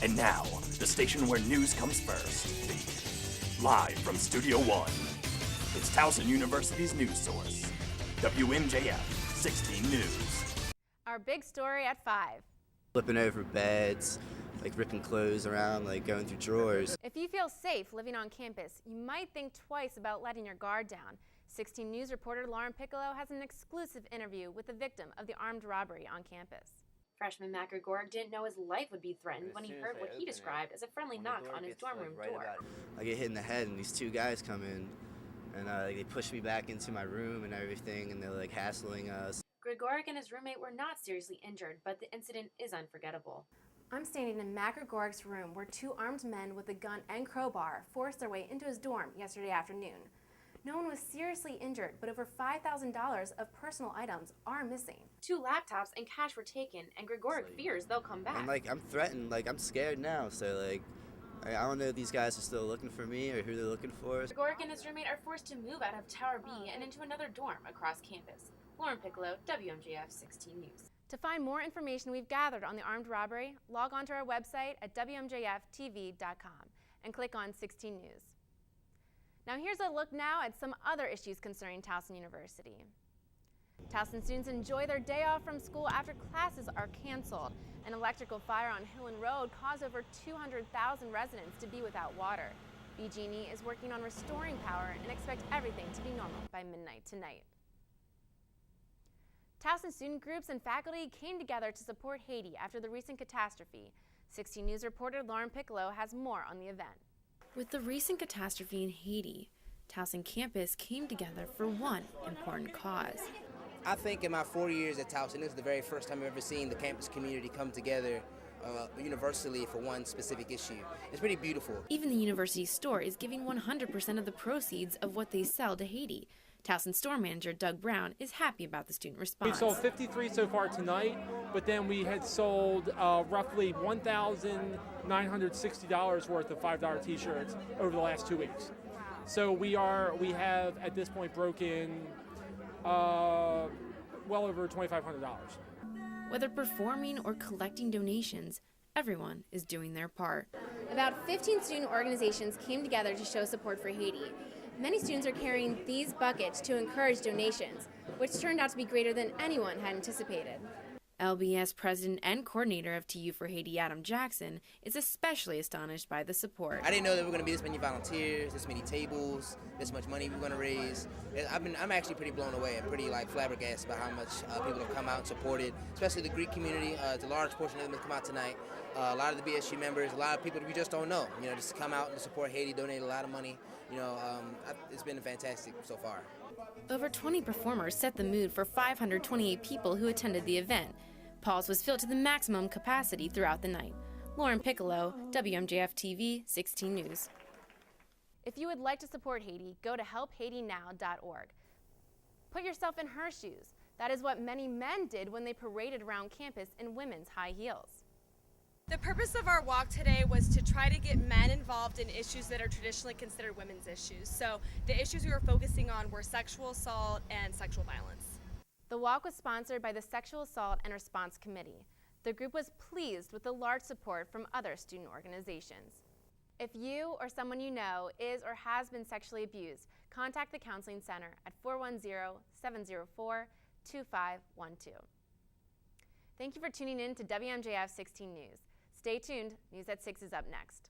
And now, the station where news comes first. Live from Studio One, it's Towson University's news source, WMJF 16 News. Our big story at 5. Flipping over beds, like ripping clothes around, like going through drawers. If you feel safe living on campus, you might think twice about letting your guard down. 16 News reporter Lauren Piccolo has an exclusive interview with the victim of the armed robbery on campus. Freshman Matt Gregoric didn't know his life would be threatened when he heard what he described as a friendly knock on his dorm room door. I get hit in the head and these two guys come in and they push me back into my room and everything, and they're like hassling us. Gregoric and his roommate were not seriously injured, but the incident is unforgettable. I'm standing in Matt Gregoric's room where two armed men with a gun and crowbar forced their way into his dorm yesterday afternoon. No one was seriously injured, but over $5,000 of personal items are missing. 2 laptops and cash were taken, and Gregoric fears they'll come back. And I'm threatened, I'm scared now, so I don't know if these guys are still looking for me or who they're looking for. Gregoric and his roommate are forced to move out of Tower B and into another dorm across campus. Lauren Piccolo, WMJF 16 News. To find more information we've gathered on the armed robbery, log on to our website at WMJFTV.com and click on 16 News. Now here's a look now at some other issues concerning Towson University. Towson students enjoy their day off from school after classes are canceled. An electrical fire on Hillen Road caused over 200,000 residents to be without water. BG&E is working on restoring power and expect everything to be normal by midnight tonight. Towson student groups and faculty came together to support Haiti after the recent catastrophe. 16 News reporter Lauren Piccolo has more on the event. With the recent catastrophe in Haiti, Towson campus came together for one important cause. I think in my 4 years at Towson, this is the very first time I've ever seen the campus community come together universally for one specific issue. It's pretty beautiful. Even the university store is giving 100% of the proceeds of what they sell to Haiti. Towson store manager Doug Brown is happy about the student response. We've sold 53 so far tonight, but then we had sold roughly $1,960 worth of $5 t-shirts over the last 2 weeks. So we have at this point broken well over $2,500. Whether performing or collecting donations, everyone is doing their part. About 15 student organizations came together to show support for Haiti. Many students are carrying these buckets to encourage donations, which turned out to be greater than anyone had anticipated. LBS president and coordinator of TU for Haiti, Adam Jackson, is especially astonished by the support. I didn't know there were going to be this many volunteers, this many tables, this much money we're going to raise. I'm actually pretty blown away and pretty flabbergasted by how much people have come out and supported, especially the Greek community. It's a large portion of them have come out tonight. A lot of the BSU members, a lot of people that we just don't know, just come out and support Haiti, donate a lot of money. It's been fantastic so far. Over 20 performers set the mood for 528 people who attended the event. Paul's was filled to the maximum capacity throughout the night. Lauren Piccolo, WMJF TV, 16 News. If you would like to support Haiti, go to helphaitinow.org. Put yourself in her shoes. That is what many men did when they paraded around campus in women's high heels. The purpose of our walk today was to try to get men involved in issues that are traditionally considered women's issues. So the issues we were focusing on were sexual assault and sexual violence. The walk was sponsored by the Sexual Assault and Response Committee. The group was pleased with the large support from other student organizations. If you or someone you know is or has been sexually abused, contact the Counseling Center at 410-704-2512. Thank you for tuning in to WMJF 16 News. Stay tuned, News at 6 is up next.